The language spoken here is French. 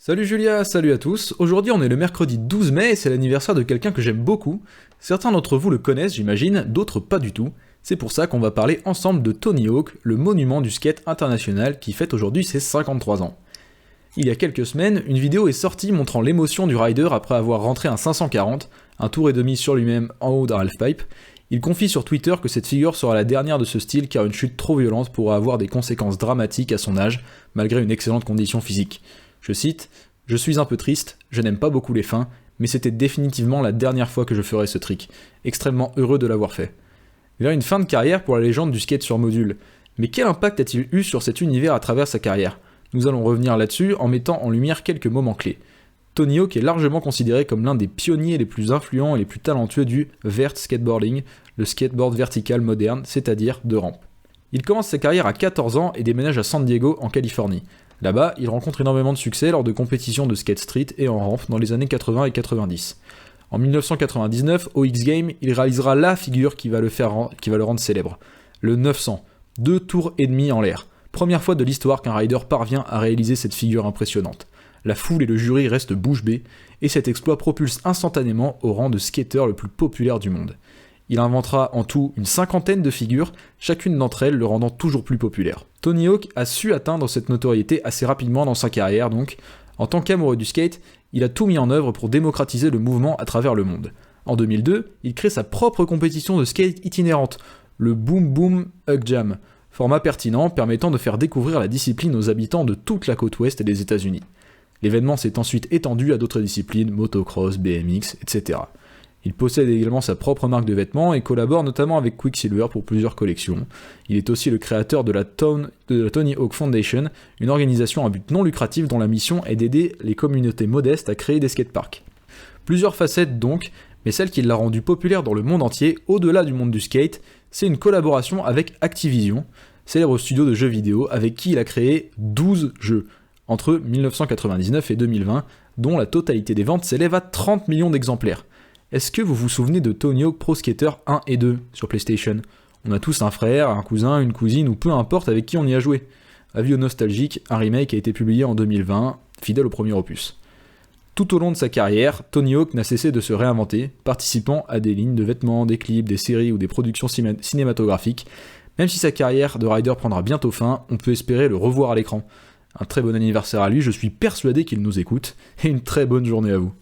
Salut Julia, salut à tous. Aujourd'hui on est le mercredi 12 mai et c'est l'anniversaire de quelqu'un que j'aime beaucoup. Certains d'entre vous le connaissent j'imagine, d'autres pas du tout. C'est pour ça qu'on va parler ensemble de Tony Hawk, le monument du skate international qui fête aujourd'hui ses 53 ans. Il y a quelques semaines, une vidéo est sortie montrant l'émotion du rider après avoir rentré un 540, un tour et demi sur lui-même en haut d'un halfpipe. Il confie sur Twitter que cette figure sera la dernière de ce style car une chute trop violente pourrait avoir des conséquences dramatiques à son âge, malgré une excellente condition physique. Je cite « Je suis un peu triste, je n'aime pas beaucoup les fins, mais c'était définitivement la dernière fois que je ferais ce trick. Extrêmement heureux de l'avoir fait. » Vers une fin de carrière pour la légende du skate sur module. Mais quel impact a-t-il eu sur cet univers à travers sa carrière ? Nous allons revenir là-dessus en mettant en lumière quelques moments clés. Tony Hawk est largement considéré comme l'un des pionniers les plus influents et les plus talentueux du vert skateboarding, le skateboard vertical moderne, c'est-à-dire de rampe. Il commence sa carrière à 14 ans et déménage à San Diego en Californie. Là-bas, il rencontre énormément de succès lors de compétitions de skate street et en rampe dans les années 80 et 90. En 1999, au X-Games, il réalisera la figure qui va le rendre célèbre. Le 900, 2 tours et demi en l'air. Première fois de l'histoire qu'un rider parvient à réaliser cette figure impressionnante. La foule et le jury restent bouche bée, et cet exploit propulse instantanément au rang de skater le plus populaire du monde. Il inventera en tout une 50aine de figures, chacune d'entre elles le rendant toujours plus populaire. Tony Hawk a su atteindre cette notoriété assez rapidement dans sa carrière donc. En tant qu'amoureux du skate, il a tout mis en œuvre pour démocratiser le mouvement à travers le monde. En 2002, il crée sa propre compétition de skate itinérante, le Boom Boom Hug Jam, format pertinent permettant de faire découvrir la discipline aux habitants de toute la côte ouest des États-Unis. L'événement s'est ensuite étendu à d'autres disciplines, motocross, BMX, etc. Il possède également sa propre marque de vêtements et collabore notamment avec Quicksilver pour plusieurs collections. Il est aussi le créateur de la Tony Hawk Foundation, une organisation à but non lucratif dont la mission est d'aider les communautés modestes à créer des skateparks. Plusieurs facettes donc, mais celle qui l'a rendu populaire dans le monde entier, au-delà du monde du skate, c'est une collaboration avec Activision, célèbre studio de jeux vidéo avec qui il a créé 12 jeux, entre 1999 et 2020, dont la totalité des ventes s'élève à 30 millions d'exemplaires. Est-ce que vous vous souvenez de Tony Hawk Pro Skater 1 et 2 sur PlayStation ? On a tous un frère, un cousin, une cousine ou peu importe avec qui on y a joué. Avis aux nostalgiques, un remake a été publié en 2020, fidèle au premier opus. Tout au long de sa carrière, Tony Hawk n'a cessé de se réinventer, participant à des lignes de vêtements, des clips, des séries ou des productions cinématographiques. Même si sa carrière de rider prendra bientôt fin, on peut espérer le revoir à l'écran. Un très bon anniversaire à lui, je suis persuadé qu'il nous écoute, et une très bonne journée à vous.